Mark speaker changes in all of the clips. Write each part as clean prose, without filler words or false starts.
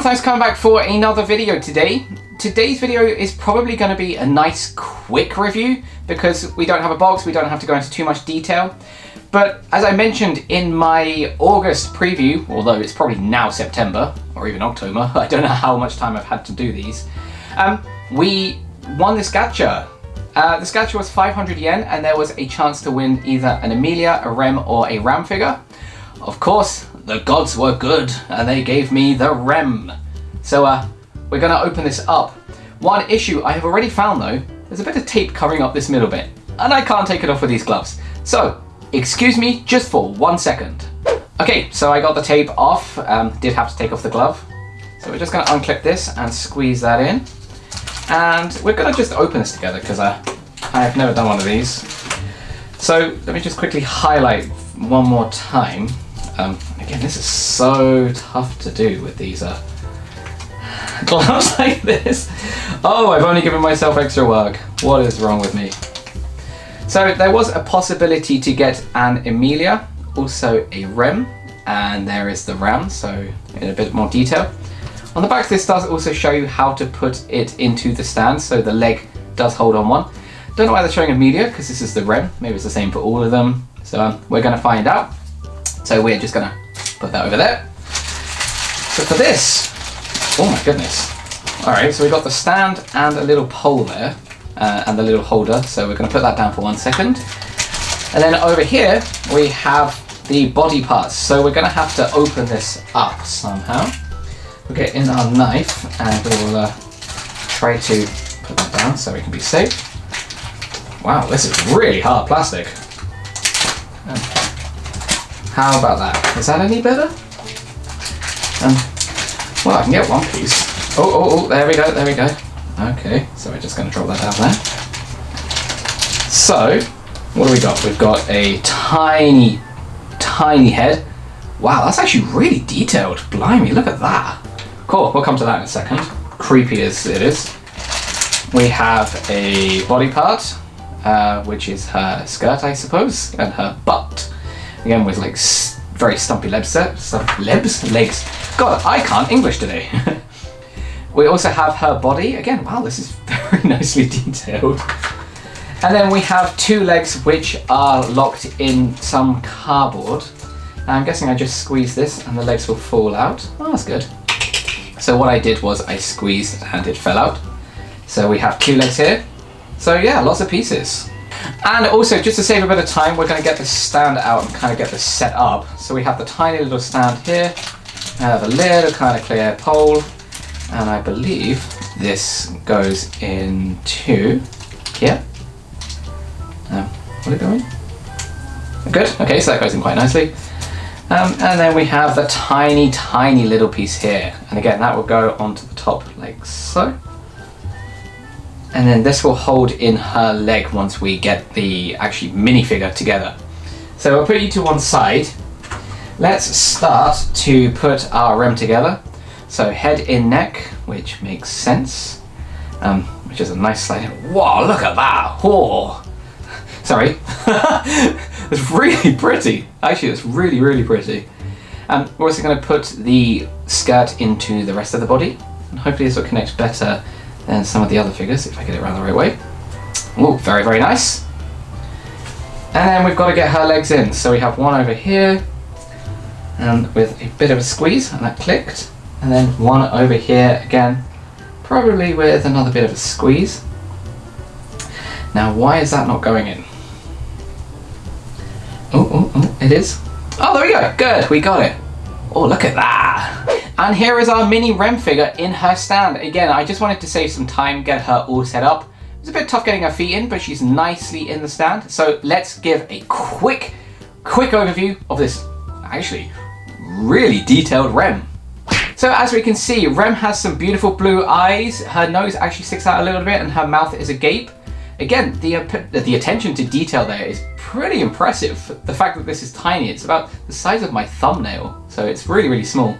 Speaker 1: everyone, thanks for coming back for another video today. Today's video is probably going to be a nice quick review because we don't have a box, we don't have to go into too much detail. But as I mentioned in my August preview, although it's probably now September or even October, I don't know how much time I've had to do these, we won this gacha. This gacha was 500 yen and there was a chance to win either an Emilia, a Rem or a Ram figure. Of course, the gods were good and they gave me the Rem. So we're gonna open this up. One issue I have already found though, there's a bit of tape covering up this middle bit and I can't take it off with these gloves. So, excuse me just for 1 second. Okay, so I got the tape off, did have to take off the glove. So we're just gonna unclip this and squeeze that in. And we're gonna just open this together because I have never done one of these. So let me just quickly highlight one more time. Again, this is so tough to do with these gloves like this. Oh, I've only given myself extra work. What is wrong with me? So there was a possibility to get an Emilia, also a Rem, and there is the Ram, so in a bit more detail. On the back, this does also show you how to put it into the stand, so the leg does hold on one. Don't know why they're showing Emilia, because this is the Rem. Maybe it's the same for all of them. So we're going to find out. So we're just going to put that over there. So for this, oh my goodness. All right, so we've got the stand and a little pole there, and the little holder. So we're going to put that down for 1 second. And then over here, we have the body parts. So we're going to have to open this up somehow. We'll get in our knife and we will try to put that down so we can be safe. Wow, this is really hard plastic. How about that? Is that any better? Well, I can get one piece. Oh, there we go, there we go. Okay, so we're just going to drop that down there. So, what do we got? We've got a tiny head. Wow, that's actually really detailed. Blimey, look at that. Cool, we'll come to that in a second. Creepy as it is. We have a body part, which is her skirt, I suppose, and her butt. Again, with like very stumpy legs. God, I can't English today. We also have her body. Again, wow, this is very nicely detailed. And then we have two legs which are locked in some cardboard. Now, I'm guessing I just squeeze this and the legs will fall out. Oh, that's good. So what I did was I squeezed and it fell out. So we have two legs here. So yeah, lots of pieces. And also, just to save a bit of time, we're going to get this stand out and kind of get this set up. So we have the tiny little stand here. I have a little kind of clear pole. And I believe this goes into here. Will it go in? Good. Okay, so that goes in quite nicely. And then we have the tiny little piece here. And again, that will go onto the top like so. And then this will hold in her leg once we get the actually minifigure together. So I'll put you to one side. Let's start to put our Rem together. So head in neck, which makes sense. Which is a nice slide. Wow, look at that. Oh. Sorry. It's really pretty. Actually, it's really pretty. We're also going to put the skirt into the rest of the body. And hopefully this will connect better than some of the other figures, if I get it around the right way. Oh, very nice. And then we've got to get her legs in. So we have one over here, and with a bit of a squeeze, and that clicked. And then one over here again, probably with another bit of a squeeze. Now, why is that not going in? Oh, it is. Oh, there we go. Good, we got it. Oh, look at that. And here is our mini Rem figure in her stand. Again, I just wanted to save some time, get her all set up. It's a bit tough getting her feet in, but she's nicely in the stand. So let's give a quick overview of this actually really detailed Rem. So as we can see, Rem has some beautiful blue eyes. Her nose actually sticks out a little bit and her mouth is agape. Again, the attention to detail there is pretty impressive. The fact that this is tiny, it's about the size of my thumbnail, so it's really small.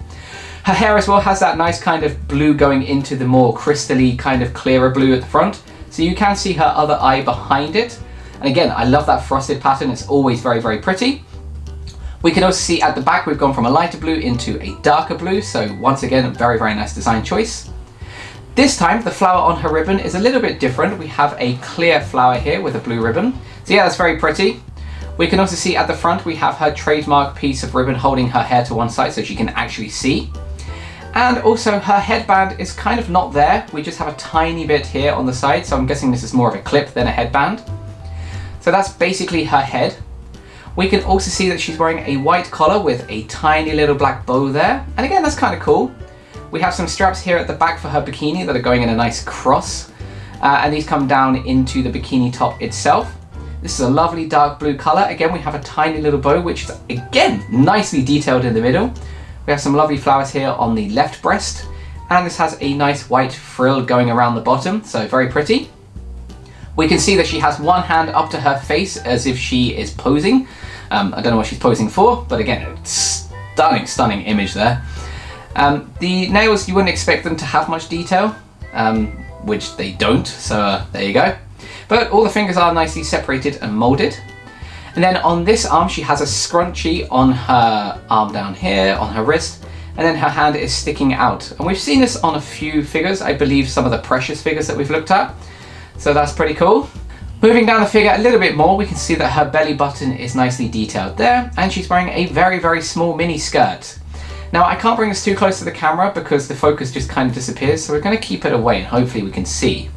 Speaker 1: Her hair as well has that nice kind of blue going into the more crystally kind of clearer blue at the front, so you can see her other eye behind it. And again, I love that frosted pattern, it's always very pretty. We can also see at the back we've gone from a lighter blue into a darker blue, so once again a very, very nice design choice. This time the flower on her ribbon is a little bit different. We have a clear flower here with a blue ribbon. So yeah, that's very pretty. We can also see at the front we have her trademark piece of ribbon holding her hair to one side so she can actually see. And also her headband is kind of not there. We just have a tiny bit here on the side, so I'm guessing this is more of a clip than a headband. So that's basically her head. We can also see that she's wearing a white collar with a tiny little black bow there. And again, that's kind of cool. We have some straps here at the back for her bikini that are going in a nice cross. And these come down into the bikini top itself. This is a lovely dark blue color. Again, we have a tiny little bow, which is again, nicely detailed in the middle. We have some lovely flowers here on the left breast. And this has a nice white frill going around the bottom, so very pretty. We can see that she has one hand up to her face as if she is posing. I don't know what she's posing for, but again, it's stunning, stunning image there. The nails, you wouldn't expect them to have much detail, which they don't, so there you go. But all the fingers are nicely separated and molded. And then on this arm, she has a scrunchie on her arm down here, on her wrist, and then her hand is sticking out. And we've seen this on a few figures, I believe some of the Precious figures that we've looked at. So that's pretty cool. Moving down the figure a little bit more, we can see that her belly button is nicely detailed there, and she's wearing a very, very small mini skirt. Now I can't bring this too close to the camera because the focus just kind of disappears, so we're going to keep it away and hopefully we can see.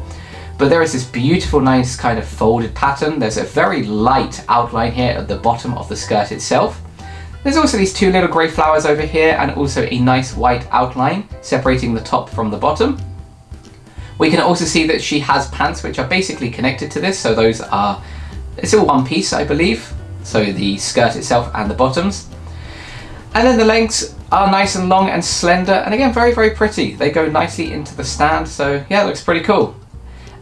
Speaker 1: But there is this beautiful, nice kind of folded pattern. There's a very light outline here at the bottom of the skirt itself. There's also these two little grey flowers over here and also a nice white outline separating the top from the bottom. We can also see that she has pants which are basically connected to this, so those are, it's all one piece I believe, so the skirt itself and the bottoms. And then the legs are nice and long and slender, and again very, very pretty. They go nicely into the stand, so yeah, it looks pretty cool.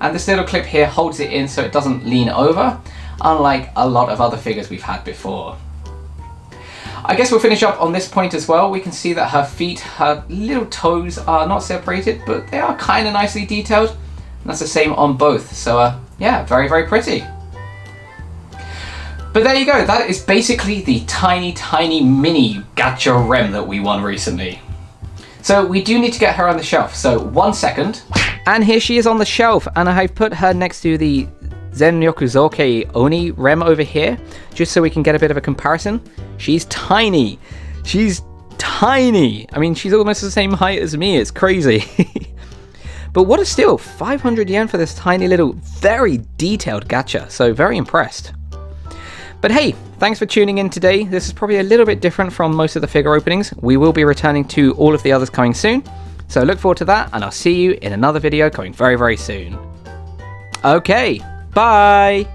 Speaker 1: And this little clip here holds it in so it doesn't lean over, unlike a lot of other figures we've had before. I guess we'll finish up on this point as well. We can see that her feet, her little toes are not separated, but they are kind of nicely detailed. And that's the same on both. So yeah, very, very pretty. But there you go. That is basically the tiny, tiny mini Gatcha Rem that we won recently. So we do need to get her on the shelf. So 1 second. And here she is on the shelf. And I've put her next to the Zenryokuzoke Oni Rem over here, just so we can get a bit of a comparison. She's tiny. She's tiny. I mean, she's almost the same height as me. It's crazy. But what a steal. 500 yen for this tiny little, very detailed gacha. So very impressed. But hey, thanks for tuning in today. This is probably a little bit different from most of the figure openings. We will be returning to all of the others coming soon. So look forward to that, and I'll see you in another video coming very, very soon. Okay, bye!